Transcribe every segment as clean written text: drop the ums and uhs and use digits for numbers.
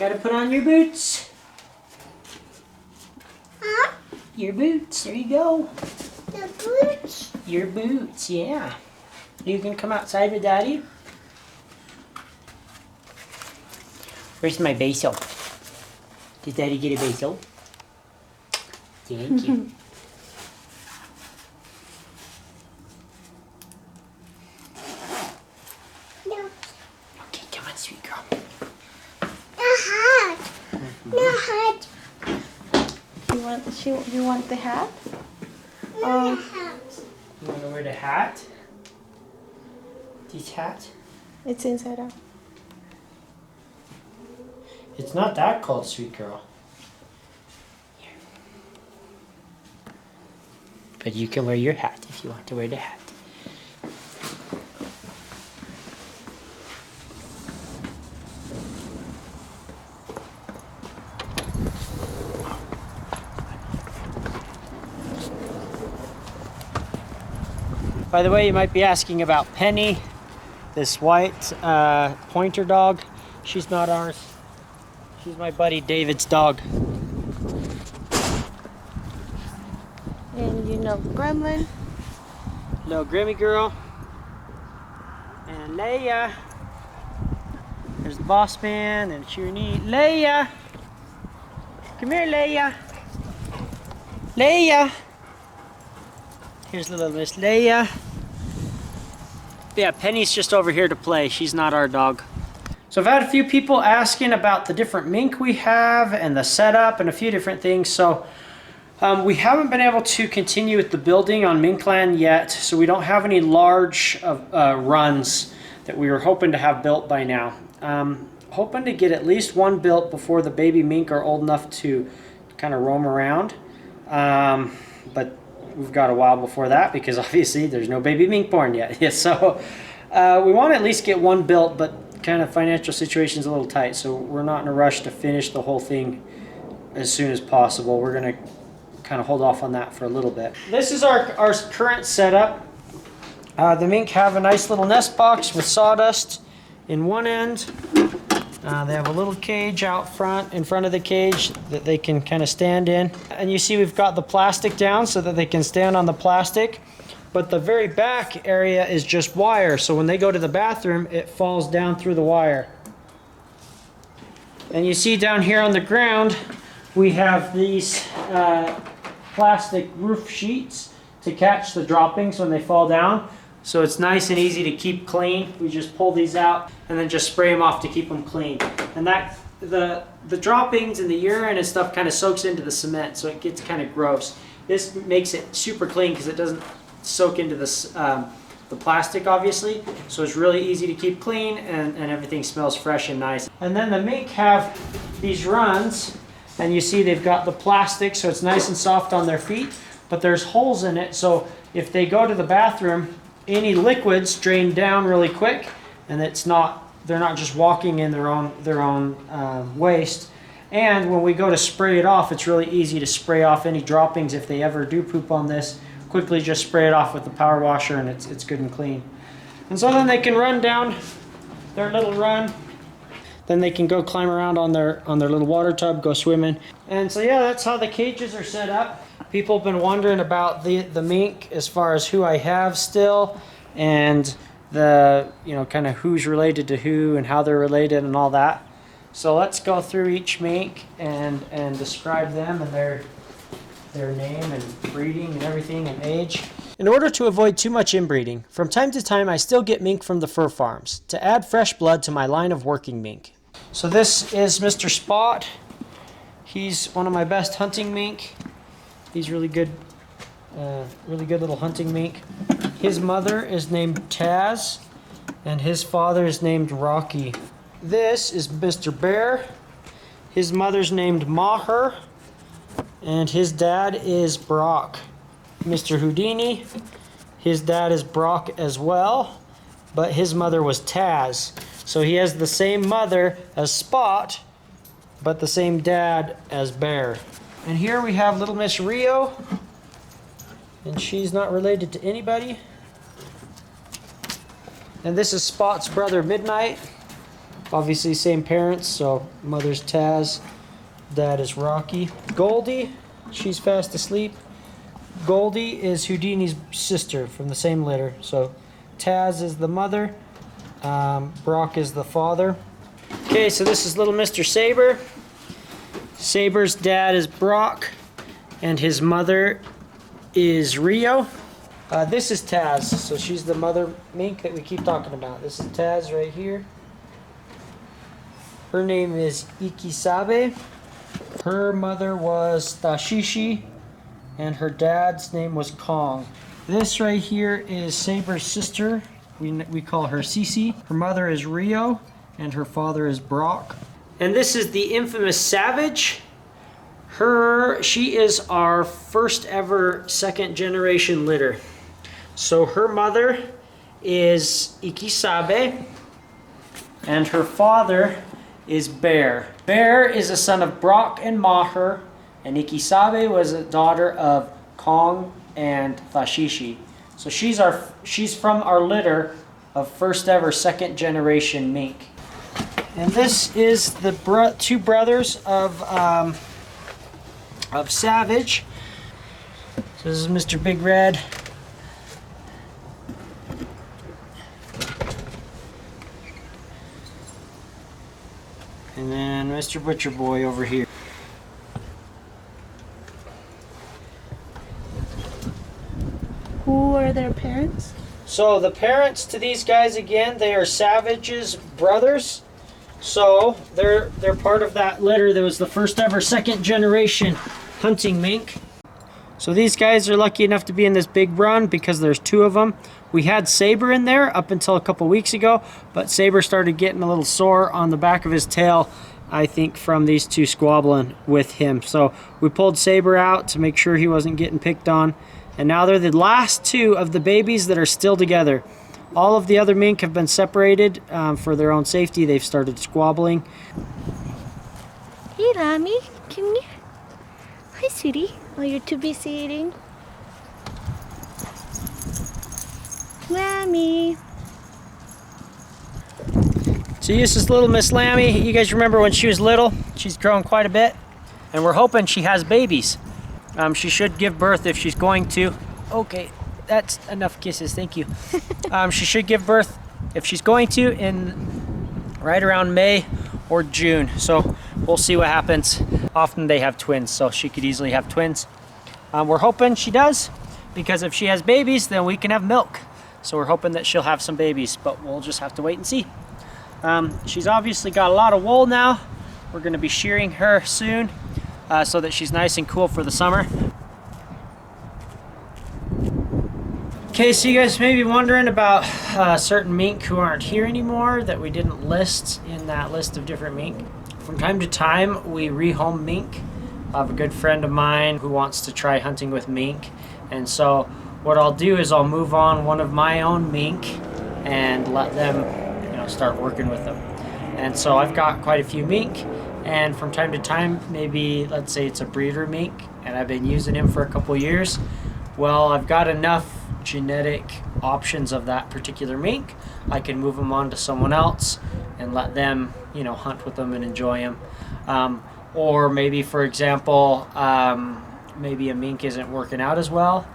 Gotta put on your boots. Huh? Your boots. There you go. The boots? Your boots, yeah. You can come outside with Daddy. Where's my basil? Did Daddy get a basil? Thank you. No. Okay, come on, sweet girl. The hat. The hat. You want the hat? The hat. You want to wear the hat? This hat? It's inside out. It's not that cold, sweet girl. Here. But you can wear your hat if you want to wear the hat. By the way, you might be asking about Penny, this white pointer dog. She's not ours. She's my buddy David's dog. And you know Gremlin. Little Grimmy girl. And Leia. There's the boss man and Shireen. Leia! Come here, Leia. Leia! Here's little Miss Leia. Yeah, Penny's just over here to play. She's not our dog. So I've had a few people asking about the different mink we have and the setup and a few different things. So we haven't been able to continue with the building on Minkland yet. So we don't have any large runs that we were hoping to have built by now. Hoping to get at least one built before the baby mink are old enough to kind of roam around. But we've got a while before that because obviously there's no baby mink born yet. Yeah, so we want to at least get one built, but kind of financial situation's a little tight, so we're not in a rush to finish the whole thing as soon as possible. We're going to kind of hold off on that for a little bit. This is our current setup. The mink have a nice little nest box with sawdust in one end. They have a little cage out front, in front of the cage, that they can kind of stand in. And you see we've got the plastic down so that they can stand on the plastic. But the very back area is just wire, so when they go to the bathroom, it falls down through the wire. And you see down here on the ground, we have these plastic roof sheets to catch the droppings when they fall down. So it's nice and easy to keep clean. We just pull these out and then just spray them off to keep them clean. And that the droppings and the urine and stuff kind of soaks into the cement, so it gets kind of gross. This makes it super clean because it doesn't soak into the plastic, obviously. So it's really easy to keep clean, and everything smells fresh and nice. And then the mink have these runs, and you see they've got the plastic, so it's nice and soft on their feet, but there's holes in it, so if they go to the bathroom, any liquids drain down really quick, and they're not just walking in their own waste. And when we go to spray it off, it's really easy to spray off any droppings if they ever do poop on this. Quickly just spray it off with the power washer, and it's good and clean. And so then they can run down their little run. Then they can go climb around on their little water tub, go swimming. And so yeah, that's how the cages are set up. People have been wondering about the mink as far as who I have still, and the kind of who's related to who and how they're related and all that. So let's go through each mink and describe them and their name and breeding and everything and age. In order to avoid too much inbreeding, from time to time I still get mink from the fur farms to add fresh blood to my line of working mink. So this is Mr. Spot. He's one of my best hunting mink. He's really good little hunting mink. His mother is named Taz, and his father is named Rocky. This is Mr. Bear. His mother's named Maher, and his dad is Brock. Mr. Houdini, his dad is Brock as well, but his mother was Taz. So he has the same mother as Spot, but the same dad as Bear. And here we have little Miss Rio, and she's not related to anybody. And this is Spot's brother Midnight, Obviously same parents, so mother's Taz, dad is Rocky. Goldie, she's fast asleep. Goldie is Houdini's sister from the same litter. So Taz is the mother, Brock is the father. Okay, so this is little Mr. Saber. Saber's dad is Brock, and his mother is Rio. This is Taz, so she's the mother mink that we keep talking about. This is Taz right here. Her name is Ikisabe. Her mother was Tashishi, and her dad's name was Kong. This right here is Saber's sister. We call her Cece. Her mother is Rio, and her father is Brock. And this is the infamous Savage. She is our first ever second generation litter. So her mother is Ikisabe, and her father is Bear. Bear is a son of Brock and Maher, and Ikisabe was a daughter of Kong and Tashishi. So she's from our litter of first ever second generation mink. And this is the two brothers of Savage. So this is Mr. Big Red. And then Mr. Butcher Boy over here. Who are their parents? So the parents to these guys, again, they are Savage's brothers. So they're part of that litter that was the first ever second generation hunting mink. So these guys are lucky enough to be in this big run because there's two of them. We had Saber in there up until a couple weeks ago, but Saber started getting a little sore on the back of his tail, I think from these two squabbling with him. So we pulled Saber out to make sure he wasn't getting picked on. And now they're the last two of the babies that are still together. All of the other mink have been separated for their own safety. They've started squabbling. Hey, Lami, come here. Hi, sweetie. Oh, you're too busy eating. Lammy. So this is little Miss Lammy. You guys remember when she was little? She's grown quite a bit. And we're hoping she has babies. She should give birth if she's going to. Okay, that's enough kisses, thank you. She should give birth if she's going to in right around May or June. So we'll see what happens. Often they have twins, so she could easily have twins. We're hoping she does, because if she has babies, then we can have milk. So we're hoping that she'll have some babies, but we'll just have to wait and see. She's obviously got a lot of wool now. We're gonna be shearing her soon so that she's nice and cool for the summer. Okay, so you guys may be wondering about certain mink who aren't here anymore that we didn't list in that list of different mink. From time to time, we rehome mink. I have a good friend of mine who wants to try hunting with mink, and so what I'll do is I'll move on one of my own mink and let them, start working with them. And so I've got quite a few mink, and from time to time, maybe let's say it's a breeder mink, and I've been using him for a couple years. Well, I've got enough genetic options of that particular mink. I can move them on to someone else and let them, hunt with them and enjoy them. Or maybe, for example, maybe a mink isn't working out as well.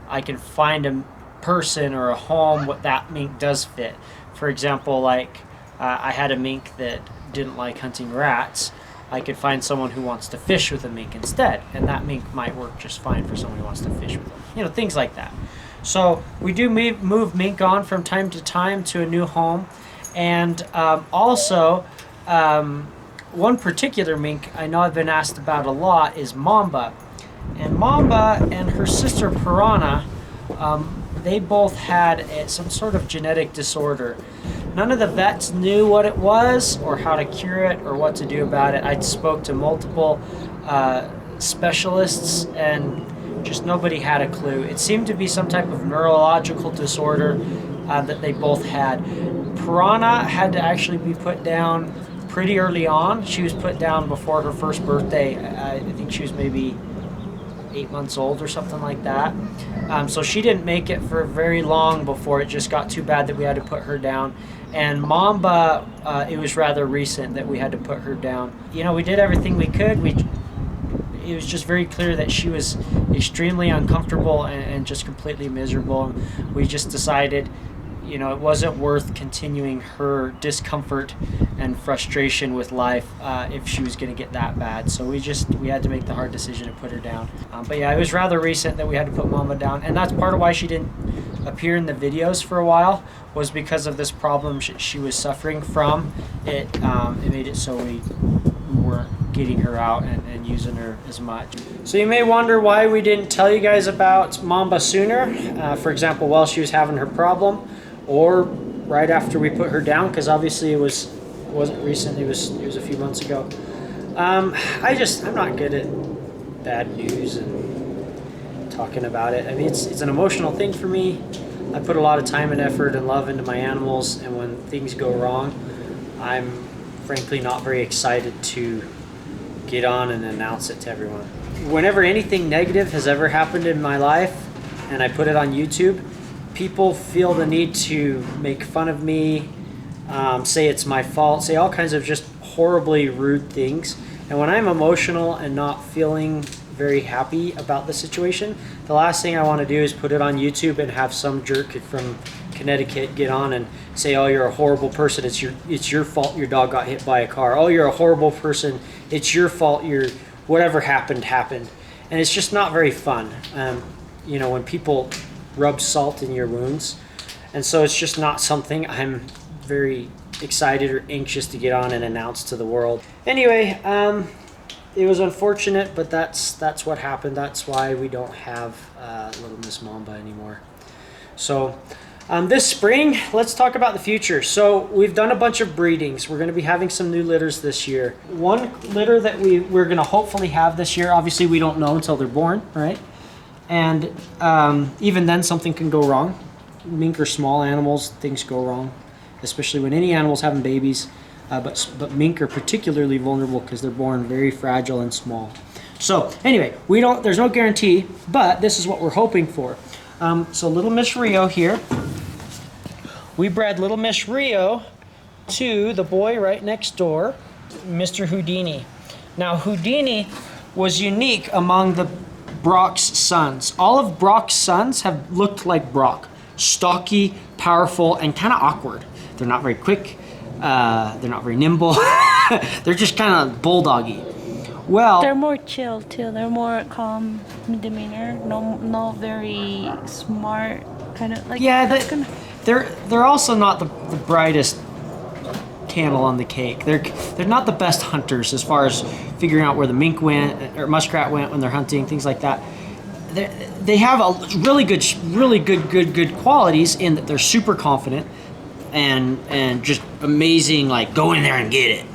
I can find a person or a home what that mink does fit. For example, like I had a mink that didn't like hunting rats. I could find someone who wants to fish with a mink instead, and that mink might work just fine for someone who wants to fish with them. Things like that. So we do move mink on from time to time to a new home, and also one particular mink I know I've been asked about a lot is Mamba. And Mamba and her sister Piranha, they both had some sort of genetic disorder. None of the vets knew what it was or how to cure it or what to do about it. I spoke to multiple specialists and just nobody had a clue. It seemed to be some type of neurological disorder that they both had. Piranha had to actually be put down pretty early on. She was put down before her first birthday. I think she was maybe 8 months old or something like that. So she didn't make it for very long before it just got too bad that we had to put her down. And Mamba, it was rather recent that we had to put her down. You know, we did everything we could. It was just very clear that she was extremely uncomfortable and just completely miserable. We just decided, you know, it wasn't worth continuing her discomfort and frustration with life if she was going to get that bad. So we had to make the hard decision to put her down. But yeah, it was rather recent that we had to put Mama down, and that's part of why she didn't appear in the videos for a while, was because of this problem she was suffering from. It made it so we weren't getting her out and using her as much. So you may wonder why we didn't tell you guys about Mamba sooner. For example, while she was having her problem, or right after we put her down, because obviously it wasn't recent. It was a few months ago. I'm not good at bad news and talking about it. I mean, it's an emotional thing for me. I put a lot of time and effort and love into my animals, and when things go wrong, I'm frankly not very excited to get on and announce it to everyone. Whenever anything negative has ever happened in my life and I put it on YouTube, people feel the need to make fun of me, say it's my fault, say all kinds of just horribly rude things. And when I'm emotional and not feeling very happy about the situation, the last thing I want to do is put it on YouTube and have some jerk from Connecticut get on and say, oh, you're a horrible person, it's your fault your dog got hit by a car. Oh, you're a horrible person, it's your fault, whatever happened. And it's just not very fun, you know, when people rub salt in your wounds. And so it's just not something I'm very excited or anxious to get on and announce to the world. Anyway, it was unfortunate, but that's what happened. That's why we don't have little Miss Mamba anymore. So this spring, let's talk about the future. So we've done a bunch of breedings. We're going to be having some new litters this year. One litter that we're going to hopefully have this year, obviously we don't know until they're born, right? And even then something can go wrong. Mink are small animals, things go wrong, especially when any animal's having babies. But mink are particularly vulnerable because they're born very fragile and small. So anyway, there's no guarantee, but this is what we're hoping for. So little Miss Rio here. We bred little Miss Rio to the boy right next door, Mr. Houdini. Now Houdini was unique among Brock's sons. All of Brock's sons have looked like Brock. Stocky, powerful, and kind of awkward. They're not very quick. They're not very nimble. They're just kind of bulldoggy. Well, They're more chill too. They're more calm demeanor. No very smart kind of like. yeah, they're also not the brightest candle on the cake. They're not the best hunters as far as figuring out where the mink went or muskrat went when they're hunting, things like that. They have a really good qualities in that they're super confident and just amazing, like go in there and get it.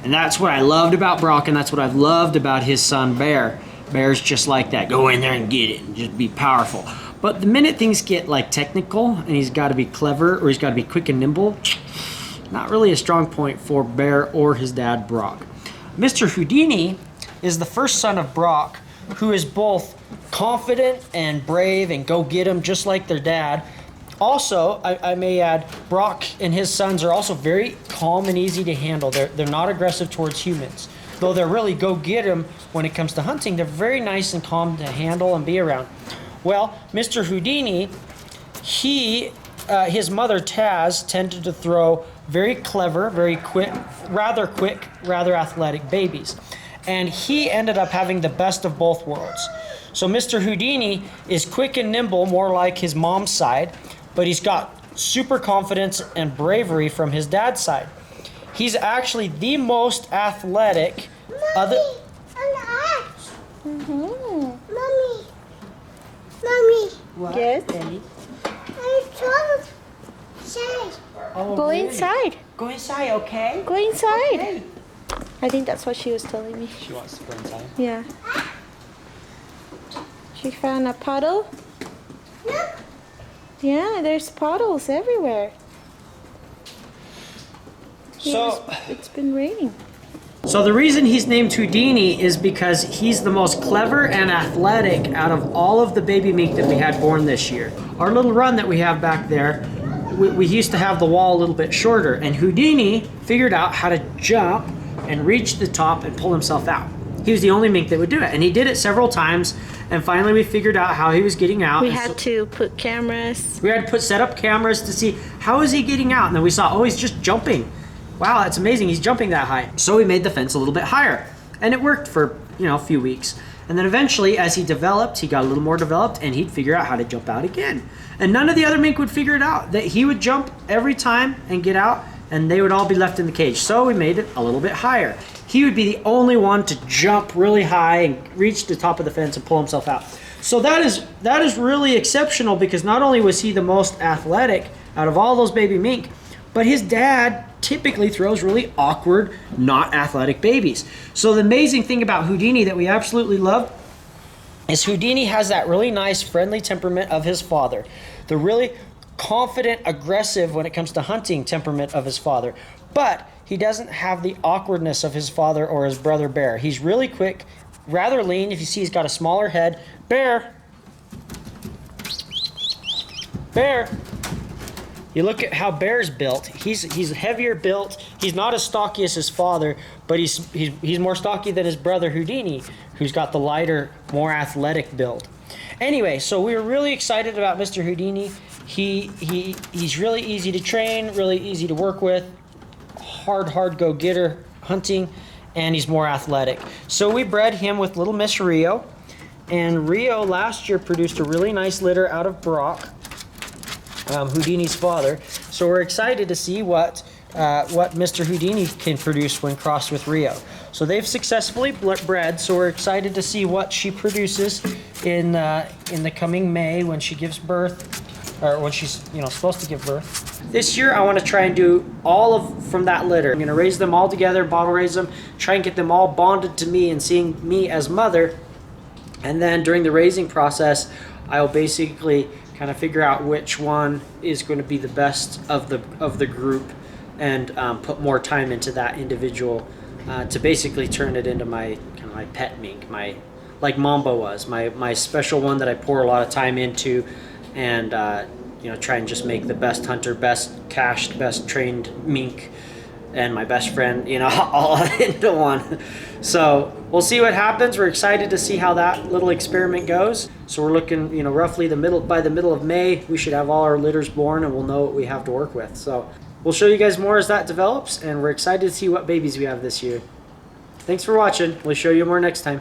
And that's what I loved about Brock, and that's what I've loved about his son Bear. Bear's just like that, go in there and get it, and just be powerful. But the minute things get like technical and he's got to be clever or he's got to be quick and nimble, not really a strong point for Bear or his dad Brock. Mr. Houdini is the first son of Brock, who is both confident and brave and go get 'em just like their dad. Also, I may add, Brock and his sons are also very calm and easy to handle. They're not aggressive towards humans. Though they're really go get 'em when it comes to hunting, they're very nice and calm to handle and be around. Well, Mr. Houdini, his mother Taz tended to throw very clever, very quick, rather athletic babies. And he ended up having the best of both worlds. So Mr. Houdini is quick and nimble, more like his mom's side, but he's got super confidence and bravery from his dad's side. He's actually the most athletic. Mommy, Mommy, What? Yes. Daddy? I told say. Oh, Go really? inside. Go inside, okay? Go inside. Okay. I think that's what she was telling me. She wants to go inside. Yeah. She found a puddle. Look, Yeah, there's puddles everywhere. So, It's been raining. So the reason he's named Houdini is because he's the most clever and athletic out of all of the baby mink that we had born this year. Our little run that we have back there, we used to have the wall a little bit shorter, and Houdini figured out how to jump and reach the top and pull himself out. He was the only mink that would do it, and he did it several times, and finally we figured out how he was getting out. We had to put cameras. We had to set up cameras to see how is he getting out, and then we saw, oh, he's just jumping. Wow, that's amazing, he's jumping that high. So we made the fence a little bit higher, and it worked for, a few weeks. And then eventually, as he developed, he got a little more developed, and he'd figure out how to jump out again. And none of the other mink would figure it out, that he would jump every time and get out, and they would all be left in the cage. So we made it a little bit higher. He would be the only one to jump really high and reach the top of the fence and pull himself out. So that is really exceptional, because not only was he the most athletic out of all those baby mink, but his dad typically throws really awkward, not athletic babies. So the amazing thing about Houdini that we absolutely love is Houdini has that really nice, friendly temperament of his father. The really confident, aggressive when it comes to hunting temperament of his father. But he doesn't have the awkwardness of his father or his brother Bear. He's really quick, rather lean. If you see, he's got a smaller head. Bear. You look at how Bear's built. He's heavier built. He's not as stocky as his father, but he's more stocky than his brother Houdini, who's got the lighter, more athletic build. Anyway, so we were really excited about Mr. Houdini. He's really easy to train, really easy to work with, hard go-getter hunting, and he's more athletic. So we bred him with little Miss Rio, and Rio last year produced a really nice litter out of Brock, Houdini's father. So we're excited to see what Mr. Houdini can produce when crossed with Rio. So they've successfully bred, so we're excited to see what she produces in the coming May when she gives birth, or when she's supposed to give birth. This year I want to try and do all from that litter. I'm going to raise them all together, bottle raise them, try and get them all bonded to me and seeing me as mother. And then during the raising process, I'll basically kind of figure out which one is going to be the best of the group, and put more time into that individual to basically turn it into my pet mink, like Mambo was, my special one that I pour a lot of time into, and try and just make the best hunter, best cached, best trained mink, and my best friend, all into one. So we'll see what happens. We're excited to see how that little experiment goes. So we're looking, roughly by the middle of May, we should have all our litters born, and we'll know what we have to work with. So we'll show you guys more as that develops, and we're excited to see what babies we have this year. Thanks for watching. We'll show you more next time.